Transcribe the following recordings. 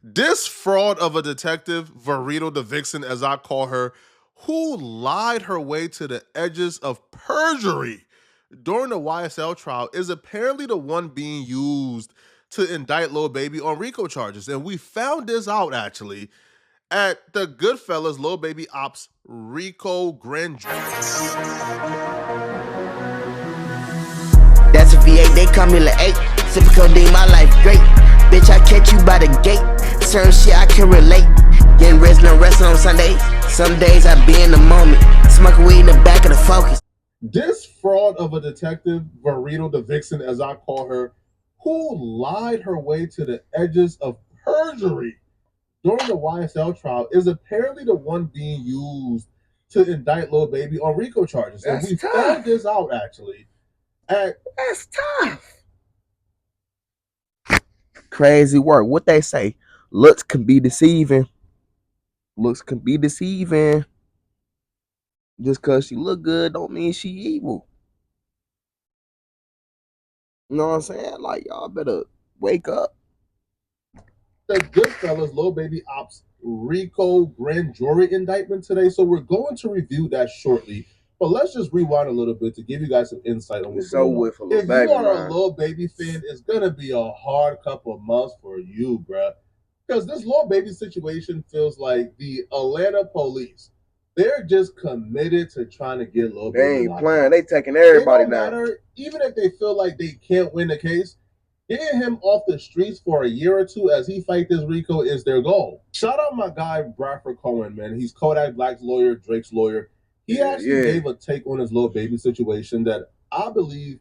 This fraud of a detective, Viverito the Vixen, as I call her, who lied her way to the edges of perjury during the YSL trial, is apparently the one being used to indict Lil Baby on RICO charges. And we found this out actually at the Goodfellas Lil Baby Ops RICO grand jury. That's a V8, they call me Lil 8. Sippin' codeine, my life great. Bitch, I catch you by the gate. Certain shit I can relate. Getting rest, no resting on Sundays. Some days I be in the moment. Smoking weed in the back of the Focus. This fraud of a detective, Viverito the Vixen, as I call her, who lied her way to the edges of perjury during the YSL trial, is apparently the one being used to indict Lil Baby on RICO charges. That's and we tough. found this out actually at That's tough. Crazy work. What they say, looks can be deceiving. Looks can be deceiving. Just cause she look good don't mean she evil. You know what I'm saying? Like, y'all better wake up. the Goodfellas Lil Baby Ops RICO grand jury indictment today. So we're going to review that shortly. But let's just rewind a little bit to give you guys some insight on what's going on. If you are a Lil Baby fan, it's gonna be a hard couple of months for you, bruh. Because this Lil Baby situation feels like the Atlanta police. They're just committed to trying to get Lil Baby. They ain't playing. They taking everybody down. Matter, even if they feel like they can't win the case, getting him off the streets for a year or two as he fight this RICO is their goal. Shout out my guy Bradford Cohen, man. He's Kodak Black's lawyer, Drake's lawyer. He actually gave a take on his Lil Baby situation that I believe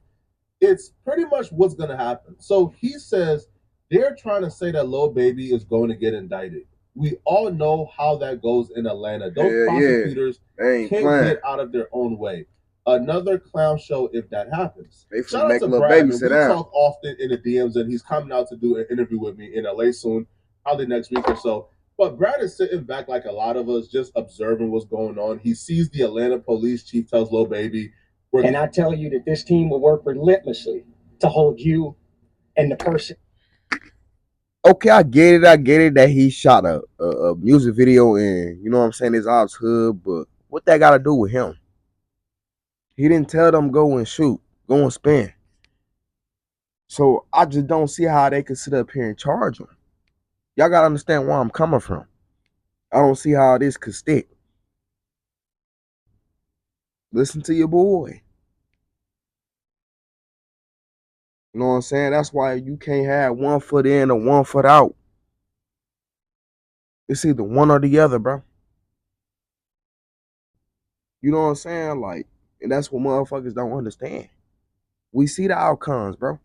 it's pretty much what's going to happen. So he says they're trying to say that Lil Baby is going to get indicted. We all know how that goes in Atlanta. Those prosecutors can't get out of their own way. Another clown show if that happens. They shout out to Lil Baby. Sit down. We talk often in the DMs, and he's coming out to do an interview with me in LA soon, probably next week or so. But Brad is sitting back like a lot of us, just observing what's going on. He sees the Atlanta police chief tells Lil Baby, and I tell you that this team will work relentlessly to hold you and the person. Okay, I get it that he shot a music video in, you know what I'm saying, his ops hood, but what that got to do with him? He didn't tell them go and shoot, go and spin. So I just don't see how they could sit up here and charge him. Y'all got to understand where I'm coming from. I don't see how this could stick. Listen to your boy. You know what I'm saying? That's why you can't have 1 foot in or 1 foot out. It's either one or the other, bro. You know what I'm saying? Like, and that's what motherfuckers don't understand. We see the outcomes, bro.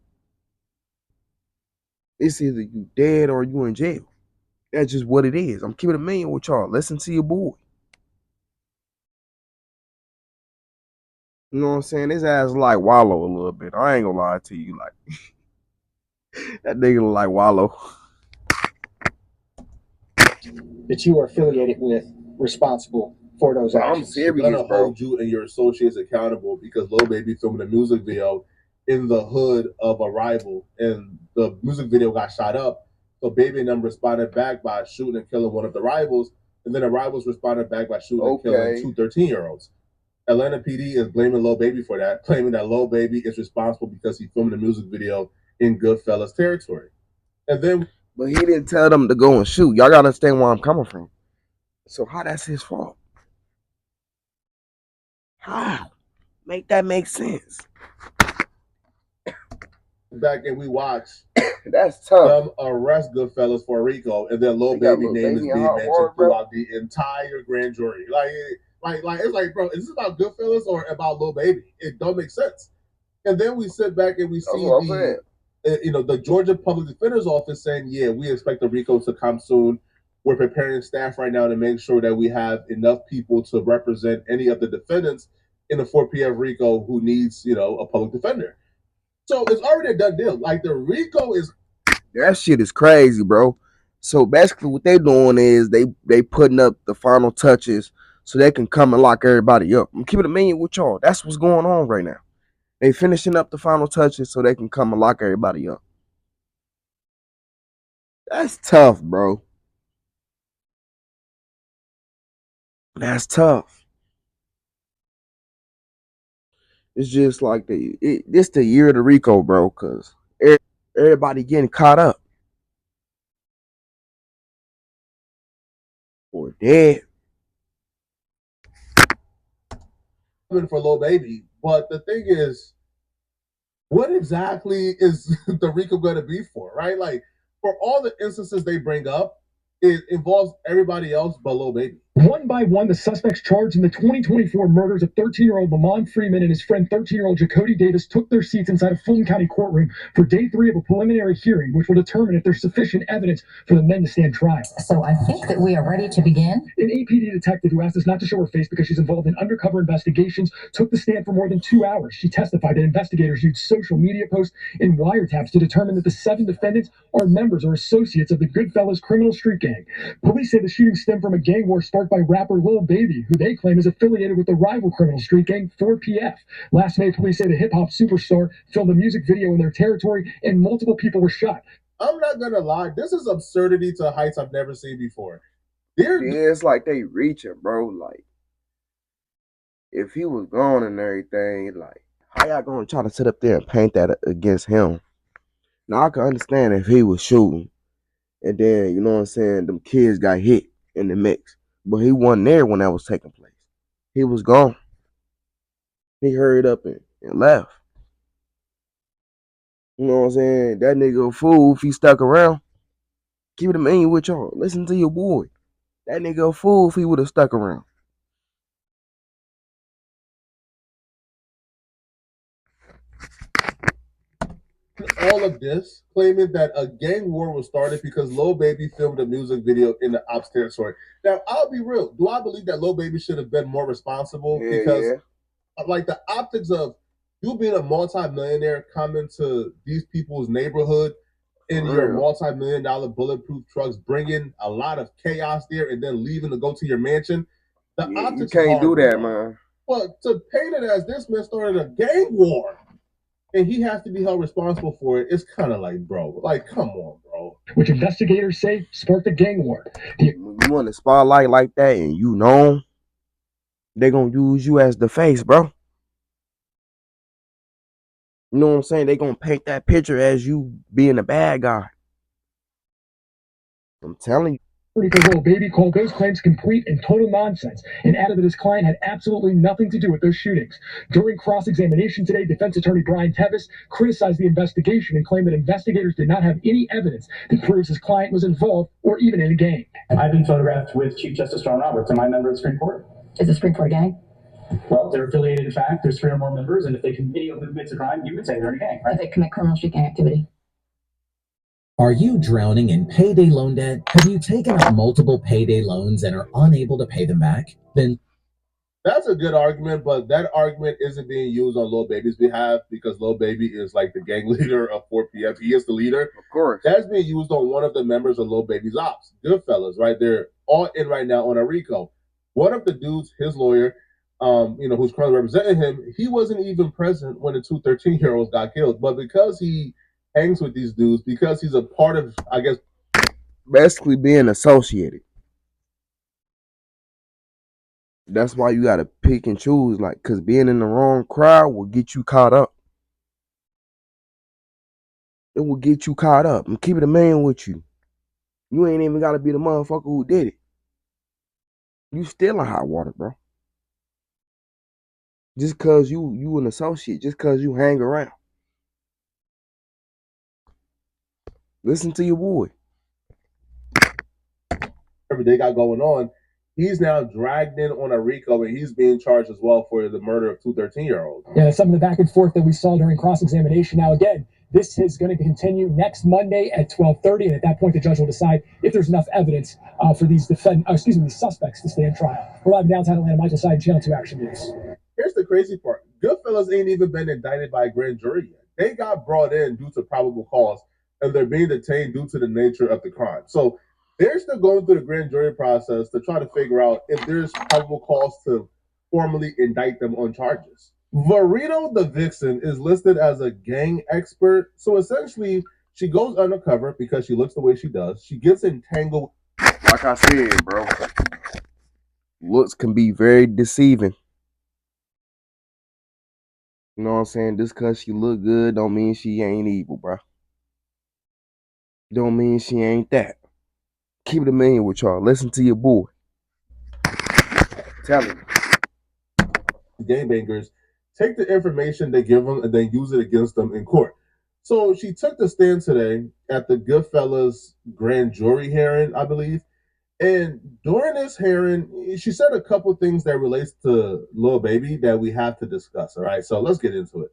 It's either you dead or you in jail. That's just what it is. I'm keeping it million with y'all. Listen to your boy. You know what I'm saying? His ass like Wallow a little bit. I ain't gonna lie to you. Like, that nigga look like Wallow. That you are affiliated with, responsible for those actions. I'm serious, gonna hold you and your associates accountable because Lil Baby filming a music video in the hood of a rival, and the music video got shot up. So Baby and them responded back by shooting and killing one of the rivals, and then the rivals responded back by shooting and killing two 13-year-olds. Atlanta PD is blaming Lil Baby for that, claiming that Lil Baby is responsible because he filmed a music video in Goodfellas territory. And then, but he didn't tell them to go and shoot. Y'all gotta understand where I'm coming from. So how that's his fault? How? Make that make sense. Back and we watch that's tough. Them arrest Goodfellas for RICO, and then Lil Baby name is being mentioned throughout the entire grand jury. Like it's like, bro, is this about Goodfellas or about Lil Baby? It don't make sense. And then we sit back and we see the Georgia Public Defender's Office saying, yeah, we expect the RICO to come soon. We're preparing staff right now to make sure that we have enough people to represent any of the defendants in the 4PF RICO who needs, a public defender. So it's already a done deal. Like, the RICO is... That shit is crazy, bro. So basically what they doing is they putting up the final touches so they can come and lock everybody up. I'm keeping it million with y'all. That's what's going on right now. They finishing up the final touches so they can come and lock everybody up. That's tough, bro. That's tough. It's just like this the year of the Rico, bro, because everybody getting caught up or dead. For Lil Baby, but the thing is, what exactly is the RICO going to be for, right? Like, for all the instances they bring up, it involves everybody else but Lil Baby. One by one, the suspects charged in the 2024 murders of 13-year-old Lamont Freeman and his friend 13-year-old Jacody Davis took their seats inside a Fulton County courtroom for day 3 of a preliminary hearing, which will determine if there's sufficient evidence for the men to stand trial. So I think that we are ready to begin. An APD detective who asked us not to show her face because she's involved in undercover investigations took the stand for more than 2 hours. She testified that investigators used social media posts and wiretaps to determine that the 7 defendants are members or associates of the Goodfellas criminal street gang. Police say the shooting stemmed from a gang war sparked by rapper Lil Baby, who they claim is affiliated with the rival criminal street gang 4PF. Last May, police say the hip-hop superstar filmed a music video in their territory and multiple people were shot. I'm not gonna lie, this is absurdity to heights I've never seen before. It's like they reaching, bro. Like, if he was gone and everything, like, how y'all gonna try to sit up there and paint that against him? Now I can understand if he was shooting, and then you know what I'm saying, them kids got hit in the mix, but he wasn't there when that was taking place. He was gone. He hurried up and left. You know what I'm saying? That nigga a fool if he stuck around. Keep it a man with y'all. Listen to your boy. That nigga a fool if he would have stuck around. All of this claiming that a gang war was started because Lil Baby filmed a music video in the ops territory. Now, I'll be real. Do I believe that Lil Baby should have been more responsible? Because like the optics of you being a multi-millionaire coming to these people's neighborhood in your multi-million-dollar bulletproof trucks, bringing a lot of chaos there, and then leaving to go to your mansion. The optics you can't do that, man. But to paint it as this man started a gang war and he has to be held responsible for it, it's kind of like, bro, like, come on, bro. Which investigators say sparked a gang war. When you want a spotlight like that and you know they're going to use you as the face, bro. You know what I'm saying? They're going to paint that picture as you being a bad guy. I'm telling you. Lil Baby called those claims complete and total nonsense and added that his client had absolutely nothing to do with those shootings. During cross-examination today, defense attorney Brian Tevis criticized the investigation and claimed that investigators did not have any evidence that proves his client was involved or even in a gang. I've been photographed with Chief Justice John Roberts. Am I a member of the Supreme Court? Is the Supreme Court a gang? Well, they're affiliated in fact. There's 3 or more members, and if any of them commits a crime, you would say they're in a gang, right? If they commit criminal street gang activity. Are you drowning in payday loan debt? Have you taken out multiple payday loans and are unable to pay them back? Then that's a good argument, but that argument isn't being used on Lil Baby's behalf because Lil Baby is like the gang leader of 4PF. He is the leader. Of course. That's being used on one of the members of Lil Baby's ops, Goodfellas, right? They're all in right now on a RICO. One of the dudes, his lawyer, who's currently representing him, he wasn't even present when the 2 13-year-olds got killed. But because he hangs with these dudes, because he's a part of, I guess, basically being associated. That's why you gotta pick and choose, like, cause being in the wrong crowd will get you caught up. It will get you caught up. And keep it a man with you. You ain't even gotta be the motherfucker who did it. You still in hot water, bro. Just cause you an associate, just cause you hang around. Listen to your boy. Whatever they got going on, he's now dragged in on a RICO and he's being charged as well for the murder of 2 13-year-olds. Yeah, some of the back and forth that we saw during cross-examination. Now, again, this is going to continue next Monday at 12:30, and at that point, the judge will decide if there's enough evidence for these suspects to stand trial. We're live in downtown Atlanta. Michael Side, Channel 2 Action News. Here's the crazy part. Goodfellas ain't even been indicted by a grand jury yet. They got brought in due to probable cause, and they're being detained due to the nature of the crime. So they're still going through the grand jury process to try to figure out if there's probable cause to formally indict them on charges. Viverito, the vixen, is listed as a gang expert. So essentially, she goes undercover because she looks the way she does. She gets entangled. Like I said, bro. Looks can be very deceiving. You know what I'm saying? Just cause she look good don't mean she ain't evil, bro. Don't mean she ain't that. Keep it a million with y'all. Listen to your boy. Tell him. Gangbangers take the information they give them and then use it against them in court. So she took the stand today at the Goodfellas grand jury hearing, I believe. And during this hearing, she said a couple things that relates to Lil Baby that we have to discuss. All right, so let's get into it.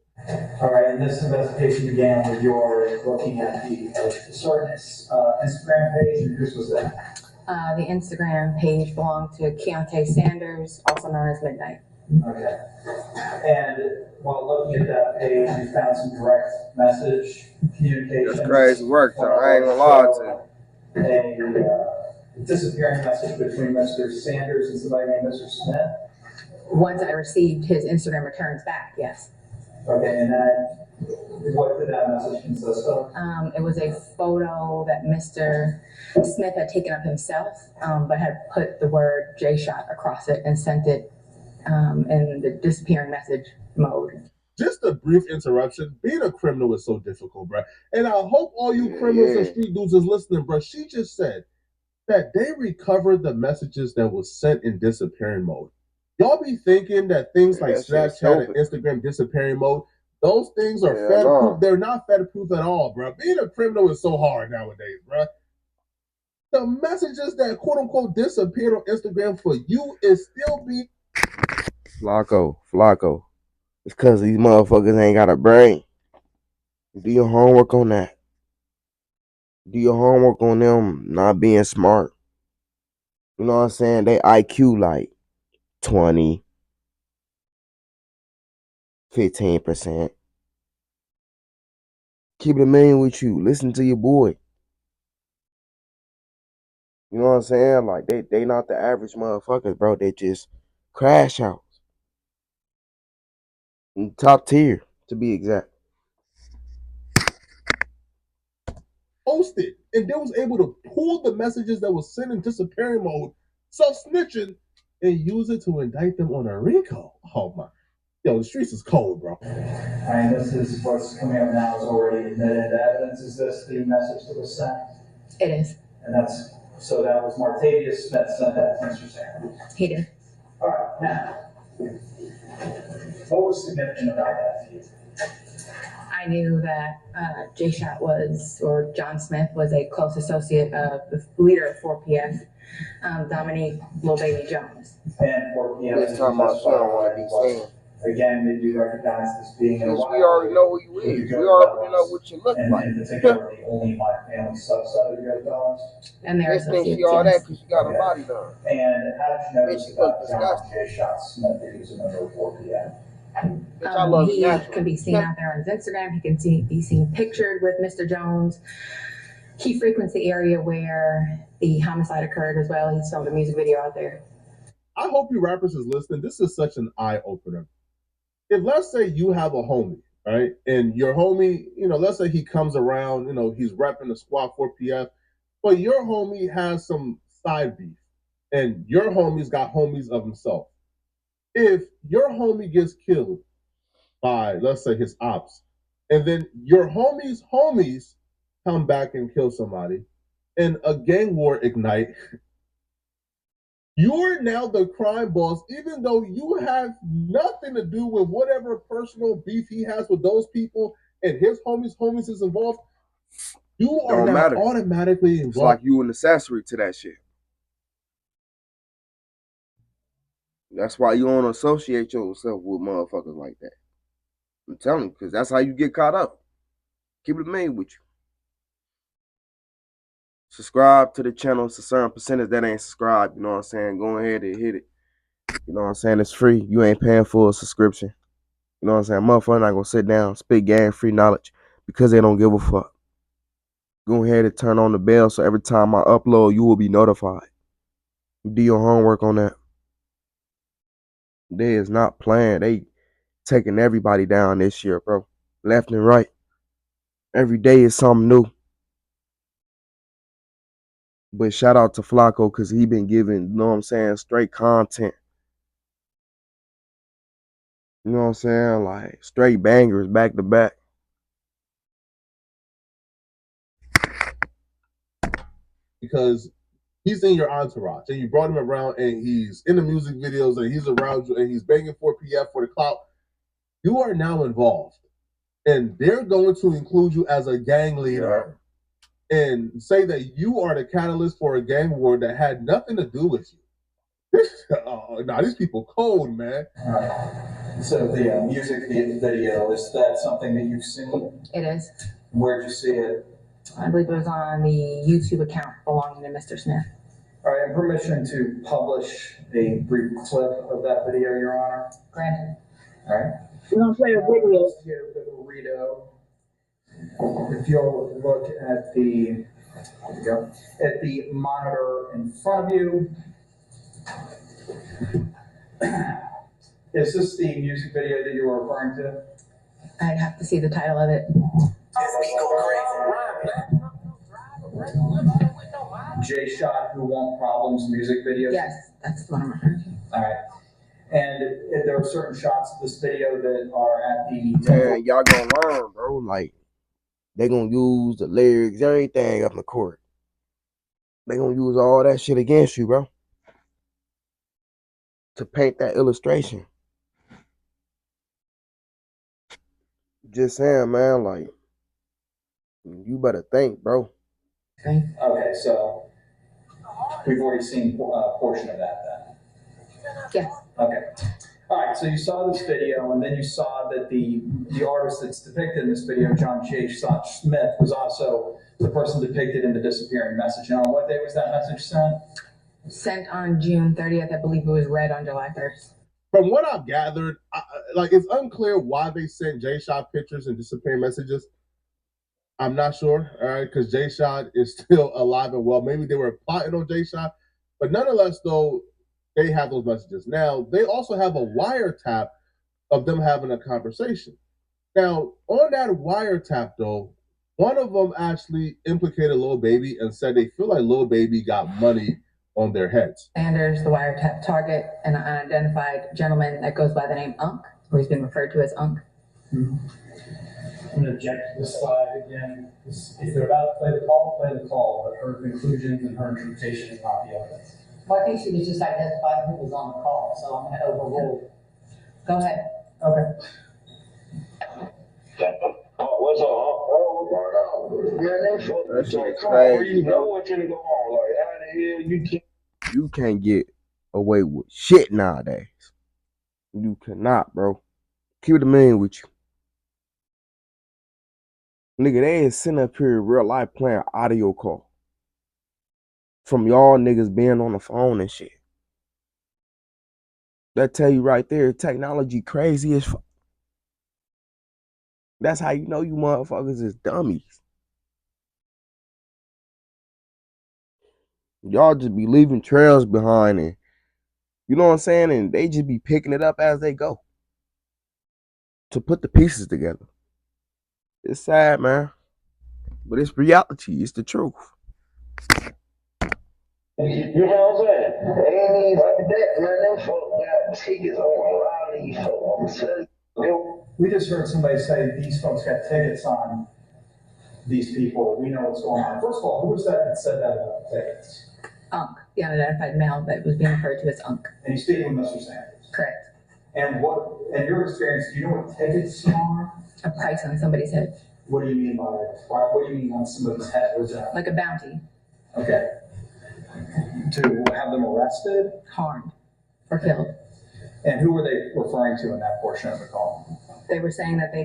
All right, and this investigation began with your looking at the Soreness Instagram page, and whose was that? The Instagram page belonged to Keontae Sanders, also known as Midnight. Okay. And while looking at that page, you found some direct message communications. That's crazy work, though. I ain't gonna lie to you. A disappearing message between Mr. Sanders and somebody named Mr. Smith. Once I received his Instagram returns back, yes. Okay, and what did that message consist of? It was a photo that Mr. Smith had taken of himself, but had put the word J Shot across it and sent it in the disappearing message mode. Just a brief interruption. Being a criminal is so difficult, bro. And I hope all you criminals and street dudes is listening, bro. She just said that they recovered the messages that was sent in disappearing mode. Y'all be thinking that things like Snapchat and Instagram disappearing mode, those things are Fed proof. They're not Fed proof at all, bro. Being a criminal is so hard nowadays, bro. The messages that quote unquote disappeared on Instagram for you is still being Flacco. It's cause these motherfuckers ain't got a brain. Do your homework on that. Do your homework on them not being smart. You know what I'm saying? They IQ like 20, 15%. Keep it a million with you. Listen to your boy. You know what I'm saying? Like they not the average motherfuckers, bro. They just crash out. Top tier, to be exact. posted, and they was able to pull the messages that was sent in disappearing mode, self-snitching, and use it to indict them on a RICO. Oh my. Yo, the streets is cold, bro. And this is what's coming up now is already admitted evidence. Is this the message that was sent? It is. And so that was Martavius Smith sent that to Mr. Sanders. He did. All right, now, what was significant about that to you? I knew that J Shot or John Smith was a close associate of the leader of 4PF, Dominique Lil Baby Jones. And 4PF. This time I sure don't want to be saying. Again, they do recognize this being a we already know who you is. We already know what you look like. And in particular, the only black family subset of your felons. And they're associates. She all that because she got a body done. And how did you notice about disgusting. J Shot Smith that he was a member of 4PF? He can be seen out there on his Instagram. He can be seen pictured with Mr. Jones. He frequents the area where the homicide occurred as well. He's filmed a music video out there. I hope you rappers is listening. This is such an eye-opener. If let's say you have a homie, right? And your homie, let's say he comes around, he's repping the squad 4PF, but your homie has some side beef, and your homie's got homies of himself. If your homie gets killed by, let's say, his ops, and then your homies' homies come back and kill somebody, and a gang war ignite, you're now the crime boss, even though you have nothing to do with whatever personal beef he has with those people, and his homies is involved. You are now automatically involved. It's like you an accessory to that shit. That's why you don't associate yourself with motherfuckers like that. I'm telling you, because that's how you get caught up. Keep it made with you. Subscribe to the channel. It's a certain percentage that ain't subscribed. You know what I'm saying? Go ahead and hit it. You know what I'm saying? It's free. You ain't paying for a subscription. You know what I'm saying? Motherfucker not gonna sit down, spit game free knowledge because they don't give a fuck. Go ahead and turn on the bell so every time I upload, you will be notified. Do your homework on that. They is not playing. They taking everybody down this year, bro. Left and right. Every day is something new. But shout out to Flacco because he been giving, you know what I'm saying, straight content. You know what I'm saying? Like straight bangers back to back. Because he's in your entourage and you brought him around and he's in the music videos and he's around you and he's banging for PF for the clout. You are now involved. And they're going to include you as a gang leader and say that you are the catalyst for a gang war that had nothing to do with you. These people cold, man. So the music video, is that something that you've seen? It is. Where'd you see it? I believe it was on the YouTube account belonging to Mr. Smith. All right, and permission to publish a brief clip of that video, Your Honor. Granted. All right. We're gonna play a video. Viverito. If you'll look at the, there we go, at the monitor in front of you. Is this the music video that you were referring to? I'd have to see the title of it. J Shot Who Want Problems music video? Yes, that's the one I'm referring to. All right. And there are certain shots of this video that are at the Man, y'all gonna learn, bro. Like, they gonna use the lyrics, everything up in the court. They gonna use all that shit against you, bro. To paint that illustration. Just saying, man, like, you better think, bro. Okay, so we've already seen a portion of that then. Yes. Okay. All right, so you saw this video, and then you saw that the artist that's depicted in this video, John J. Smith, was also the person depicted in the disappearing message. And on what day was that message sent? Sent on June 30th. I believe it was read on July 1st. From what I've gathered, it's unclear why they sent J-Shot pictures and disappearing messages. I'm not sure, all right, because J-Shot is still alive and well. Maybe they were plotting on J-Shot, but nonetheless, though, they have those messages. Now, they also have a wiretap of them having a conversation. Now, on that wiretap, though, one of them actually implicated Lil Baby and said they feel like Lil Baby got money on their heads. Sanders, the wiretap target, an unidentified gentleman that goes by the name Unk, or he's been referred to as Unk. Mm-hmm. I'm going to object to this slide again. If they're about to play the call, but her conclusions and her interpretation is not the evidence. Well, I think she was just identifying who was on the call, so I'm gonna overrule. Go ahead. Okay. What's up? That shit crazy. You know what's gonna go on. Like, how the hell You can't get away with shit nowadays. You cannot, bro. Keep it a million with you. Nigga, they is sitting up here in real life playing audio call. From y'all niggas being on the phone and shit. That tell you right there, technology crazy as fuck. That's how you know you motherfuckers is dummies. Y'all just be leaving trails behind and, you know what I'm saying? And they just be picking it up as they go. To put the pieces together. It's sad, man. But it's reality. It's the truth. You know what I'm saying? Ain't even like that, man. Them folk got tickets on a lot of these folks. I'm telling you. We just heard somebody say these folks got tickets on these people. We know what's going on. First of all, who was that said that about the tickets? Unk, the unidentified male that was being referred to as Unk. And he's speaking with Mr. Sanders. Correct. And what, in your experience, do you know what tickets are? A price on somebody's head. What do you mean by that? What do you mean on somebody's head? What's that? Like a bounty. Okay. To have them arrested? Harmed. Or killed. And who were they referring to in that portion of the call? They were saying that they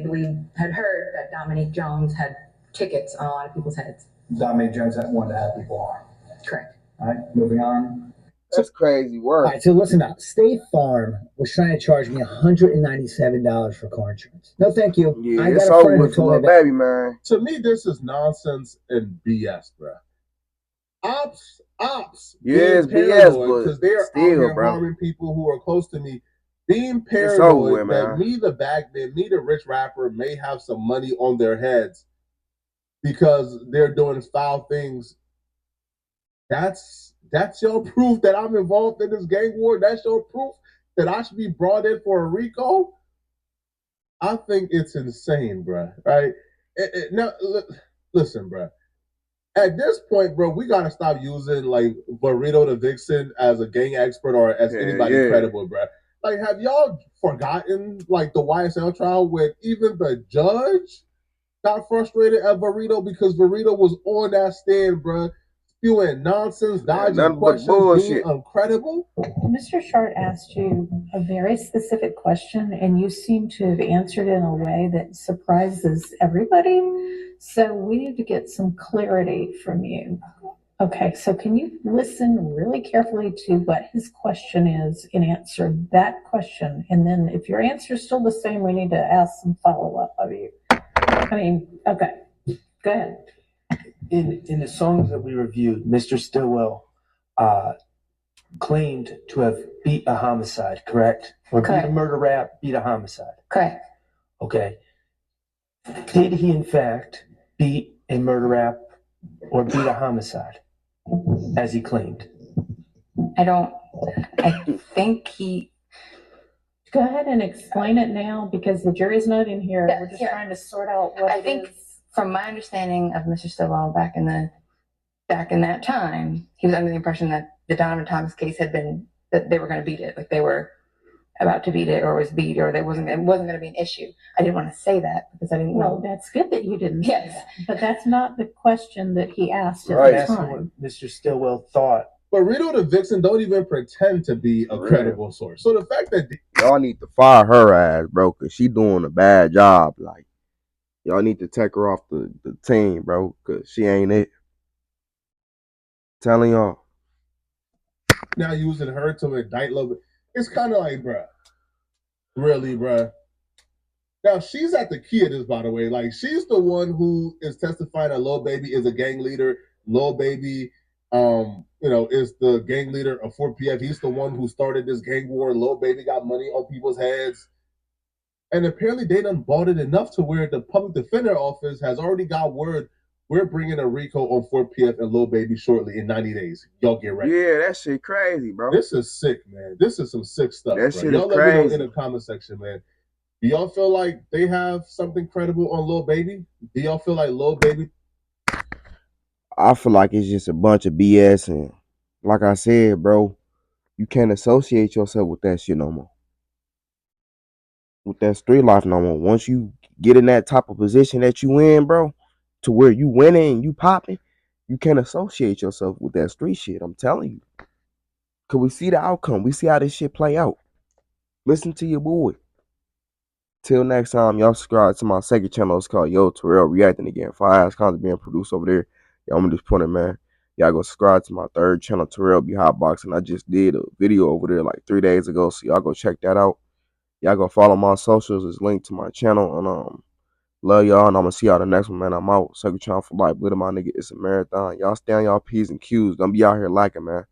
had heard that Dominique Jones had tickets on a lot of people's heads. Dominique Jones had wanted to have people harmed. Correct. All right, moving on. That's crazy work. All right, so listen up. State Farm was trying to charge me $197 for car insurance. No, thank you. Yeah, I it's got a over friend who with told me Lil about. Baby, man. To me, this is nonsense and BS, bro. Ops. Yeah, it's BS, but because they're still, out here bro. harming people who are close to me. Being It's paranoid over with, that man. me, the bagman, me, the rich rapper, may have some money on their heads because they're doing foul things That's your proof that I'm involved in this gang war. That's your proof that I should be brought in for a RICO. I think it's insane, bro. Right? Now, listen, bro. At this point, bro, we gotta stop using like Viverito the Vixen as a gang expert or as anybody credible, bro. Like, have y'all forgotten like the YSL trial where even the judge got frustrated at Viverito because Viverito was on that stand, bro, spewing nonsense, dodging questions, being uncredible. Mr. Short asked you a very specific question, and you seem to have answered in a way that surprises everybody. So we need to get some clarity from you. Okay, so can you listen really carefully to what his question is and answer that question? And then if your answer is still the same, we need to ask some follow-up of you. I mean, okay, go ahead. In the songs that we reviewed, Mr. Stillwell claimed to have beat a homicide, correct? Or Correct. Beat a murder rap, beat a homicide. Correct. Okay. Did he in fact beat a murder rap or beat a homicide, as he claimed? I think he. Go ahead and explain it now, because the jury's not in here. Yeah, We're just yeah. trying to sort out what I it think is. from my understanding of Mr. Stillwell back in that time, he was under the impression that the Donovan Thomas case had been that they were going to beat it, like they were about to beat it or was beat, or it wasn't going to be an issue. I didn't want to say that because I didn't Well, know. that's good that you didn't say Yes. that, but that's not the question that he asked at I'm the asking time. what Mr. Stillwell thought. But Rito the Vixen don't even pretend to be a credible source. So the fact that y'all need to fire her ass, bro, because she doing a bad job. Like, y'all need to take her off the team, bro, because she ain't it. Telling y'all. Now using her to indict Lil Baby, it's kind of like, bruh, really, bruh. Now she's at the key of this, by the way. Like, she's the one who is testifying that Lil Baby is a gang leader. Lil Baby, is the gang leader of 4PF. He's the one who started this gang war. Lil Baby got money on people's heads. And apparently they done bought it enough to where the public defender office has already got word we're bringing a RICO on 4PF and Lil Baby shortly in 90 days. Y'all get ready. Yeah, that shit crazy, bro. This is sick, man. This is some sick stuff, That bro. shit Y'all is let me know crazy. in the comment section, man. Do y'all feel like they have something credible on Lil Baby? Do y'all feel like Lil Baby? I feel like it's just a bunch of BS, and like I said, bro, you can't associate yourself with that shit no more. With that street life no more. Once you get in that type of position that you in, bro, to where you winning and you popping, you can't associate yourself with that street shit. I'm telling you. Cause we see the outcome. We see how this shit play out. Listen to your boy. Till next time, y'all subscribe to my second channel. It's called Yo Terrell Reacting Again. Fire ass content being produced over there. Y'all, I'm just pointing, man. Y'all go subscribe to my third channel, Terrell Be Hotboxing. I just did a video over there like 3 days ago, so y'all go check that out. Y'all go follow my socials. It's linked to my channel. And love y'all, and I'm gonna see y'all the next one, man. I'm out. Second channel for life. Little my nigga, it's a marathon. Y'all stay on y'all P's and Q's. Don't be out here liking, man.